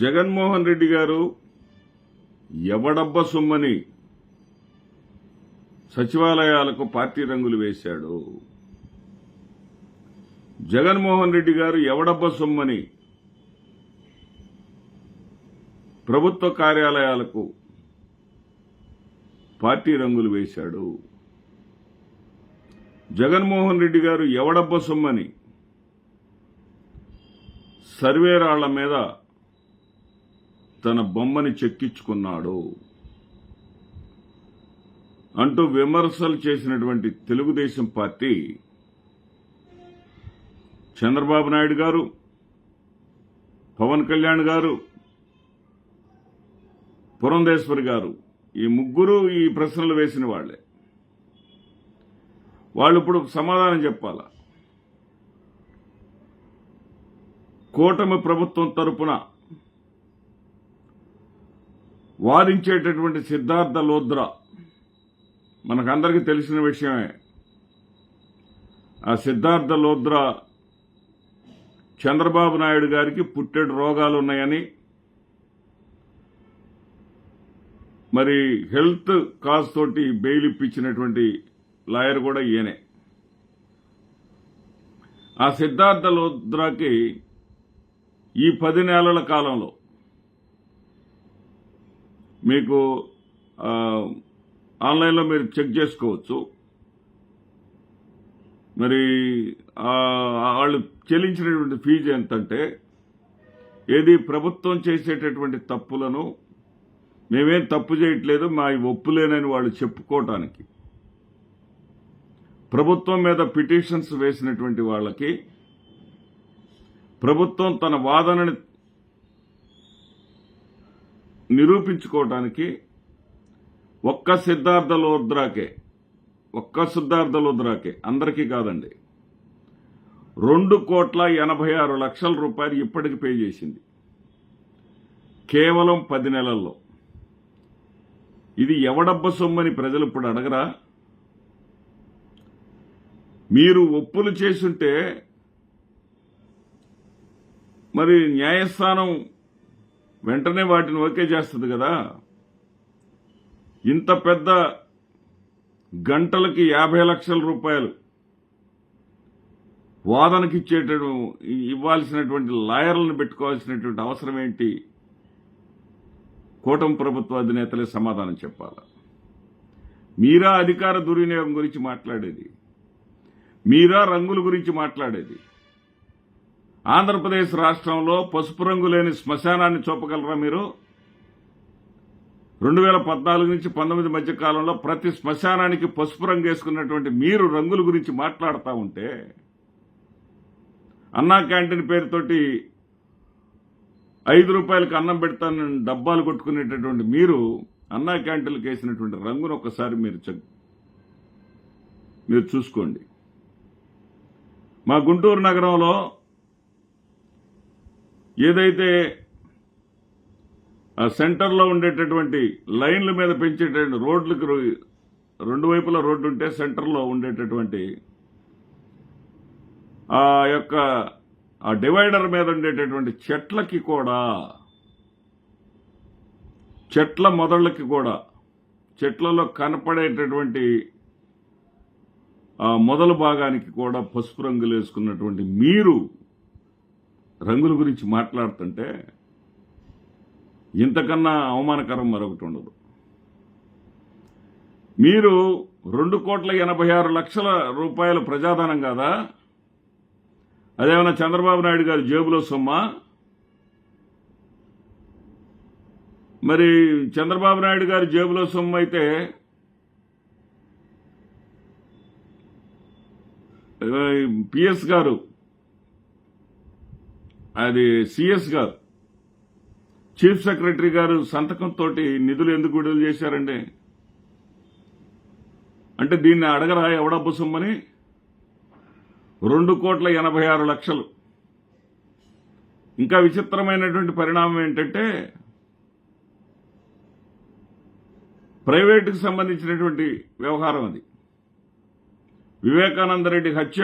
జగన్మోహన్ రెడ్డి గారు ఎవడబ్బ సొమ్మని సచివాలయాలకు పార్టీ రంగులు వేశాడు. జగన్మోహన్ రెడ్డి గారు ఎవడబ్బ సొమ్మని ప్రభుత్వ కార్యాలయాలకు పార్టీ రంగులు వేశాడు. జగన్మోహన్ రెడ్డి గారు ఎవడబ్బ సొమ్మని సర్వేరాళ్ల మీద తన బొమ్మని చెక్కించుకున్నాడు అంటూ విమర్శలు చేసినటువంటి తెలుగుదేశం పార్టీ చంద్రబాబు నాయుడు గారు, పవన్ కళ్యాణ్ గారు, పురంధేశ్వరి గారు ఈ ముగ్గురు ఈ ప్రశ్నలు వేసిన వాళ్లే. వాళ్ళు ఇప్పుడు సమాధానం చెప్పాలా. కూటమి ప్రభుత్వం తరపున వాదించేటటువంటి సిద్ధార్థ లోద్రా మనకందరికీ తెలిసిన విషయమే. ఆ సిద్ధార్థ లోద్రా చంద్రబాబు నాయుడు గారికి పుట్టెడు రోగాలు ఉన్నాయని, మరి హెల్త్ కాజ్ తోటి బెయిల్ ఇప్పించినటువంటి లాయర్ కూడా ఈయనే. ఆ సిద్ధార్థ లోద్రాకి ఈ 10 నెలల కాలంలో మీకు ఆన్లైన్లో మీరు చెక్ చేసుకోవచ్చు. మరి వాళ్ళు చెల్లించినటువంటి ఫీజు ఎంతంటే, ఏది ప్రభుత్వం చేసేటటువంటి తప్పులను మేమేం తప్పు చేయట్లేదు, మా ఒప్పులేనని వాళ్ళు చెప్పుకోవటానికి ప్రభుత్వం మీద పిటిషన్స్ వేసినటువంటి వాళ్ళకి ప్రభుత్వం తన వాదనని నిరూపించుకోవటానికి ఒక్క సిద్ధార్థ లోద్రాకే అందరికీ కాదండి, 2,86,00,000 రూపాయలు ఇప్పటికి పే చేసింది కేవలం 10 నెలల్లో. ఇది ఎవడబ్బ సొమ్మని ప్రజలు ఇప్పుడు అడగరా? మీరు ఒప్పులు చేసుంటే మరి న్యాయస్థానం వెంటనే వాటిని ఓకే చేస్తుంది కదా. ఇంత పెద్ద గంటలకి 50 లక్షల రూపాయలు వాదనకి ఇవ్వాల్సినటువంటి లాయర్లను పెట్టుకోవాల్సినటువంటి అవసరం ఏంటి? కూటమి ప్రభుత్వ అధినేతలే సమాధానం చెప్పాలి. మీరా అధికార దుర్వినియోగం గురించి మాట్లాడేది? మీరా రంగుల గురించి మాట్లాడేది? ఆంధ్రప్రదేశ్ రాష్ట్రంలో పసుపు రంగు లేని శ్మశానాన్ని చూపగలరా మీరు? 2014 నుంచి 19 మధ్య కాలంలో ప్రతి శ్మశానానికి పసుపు రంగు వేసుకున్నటువంటి మీరు రంగుల గురించి మాట్లాడుతూ ఉంటే, అన్నా క్యాంటీన్ పేరుతోటి 5 రూపాయలకు అన్నం పెడతానని డబ్బాలు కొట్టుకునేటటువంటి మీరు అన్నా క్యాంటీన్లకు వేసినటువంటి రంగును ఒక్కసారి మీరు చూసుకోండి. మా గుంటూరు నగరంలో ఏదైతే సెంటర్లో ఉండేటటువంటి లైన్ల మీద పెంచేటటువంటి రోడ్లకు 2 వైపులా రోడ్డు ఉంటే సెంటర్లో ఉండేటటువంటి ఆ యొక్క డివైడర్ మీద ఉండేటటువంటి చెట్ల మొదళ్ళకి కూడా చెట్లలో కనపడేటటువంటి మొదలు భాగానికి కూడా పసుపు రంగులు వేసుకున్నటువంటి మీరు రంగుల గురించి మాట్లాడుతుంటే ఇంతకన్నా అవమానకరం మరొకటి ఉండదు. మీరు 2,86,00,000 రూపాయల ప్రజాధనం కాదా? అదేమన్నా చంద్రబాబు నాయుడు గారి జేబులో సొమ్మా? మరి చంద్రబాబు నాయుడు గారి జేబులో సొమ్ము అయితే పిఎస్ గారు, అది సిఎస్ గారు, చీఫ్ సెక్రటరీ గారు సంతకంతో నిధులు ఎందుకు విడుదల చేశారండి? అంటే దీన్ని అడగరా ఎవడబ్బ సొమ్మని? 2,86,00,000. ఇంకా విచిత్రమైనటువంటి పరిణామం ఏంటంటే, ప్రైవేటుకు సంబంధించినటువంటి వ్యవహారం అది. వివేకానందరెడ్డి హత్య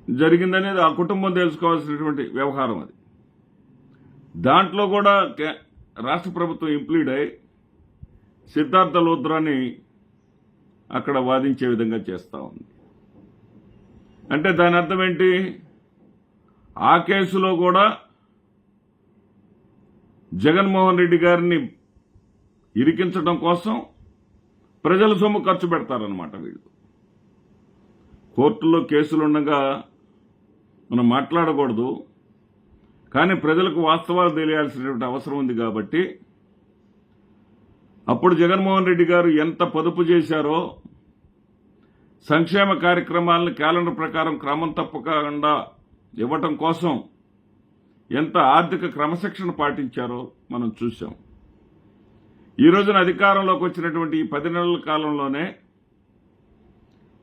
జరిగిందనేది ఆ కుటుంబం తెలుసుకోవాల్సినటువంటి వ్యవహారం అది. దాంట్లో కూడా రాష్ట్ర ప్రభుత్వం ఇంప్లీడ్ అయి సిద్ధార్థ లూథ్రాని అక్కడ వాదించే విధంగా చేస్తూ ఉంది. అంటే దాని అర్థం ఏంటి? ఆ కేసులో కూడా జగన్మోహన్ రెడ్డి గారిని ఇరికించడం కోసం ప్రజల సొమ్ము ఖర్చు పెడతారన్నమాట వీళ్ళు. కోర్టులో కేసులుండగా మనం మాట్లాడకూడదు, కానీ ప్రజలకు వాస్తవాలు తెలియాల్సినటువంటి అవసరం ఉంది. కాబట్టి అప్పుడు జగన్మోహన్ రెడ్డి గారు ఎంత పొదుపు చేశారో, సంక్షేమ కార్యక్రమాలను క్యాలెండర్ ప్రకారం క్రమం తప్పకుండా ఇవ్వటం కోసం ఎంత ఆర్థిక క్రమశిక్షణ పాటించారో మనం చూశాం. ఈ రోజున అధికారంలోకి వచ్చినటువంటి ఈ 10 నెలల కాలంలోనే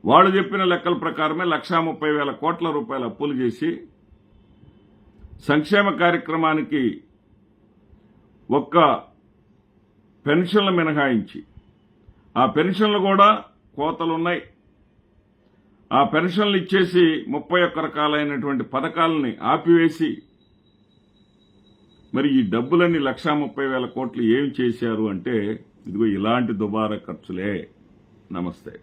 వాళ్ళు చెప్పిన లెక్కల ప్రకారమే 1,30,000 కోట్ల రూపాయల అప్పులు చేసి సంక్షేమ కార్యక్రమానికి ఒక్క పెన్షన్లు మినహాయించి, ఆ పెన్షన్లు కూడా కోతలున్నాయి. ఆ పెన్షన్లు ఇచ్చేసి 31 రకాలైనటువంటి పథకాలని ఆపివేసి, మరి ఈ డబ్బులన్నీ 1,30,000 కోట్లు ఏం చేశారు అంటే ఇదిగో ఇలాంటి దుబారా ఖర్చులే. నమస్తే.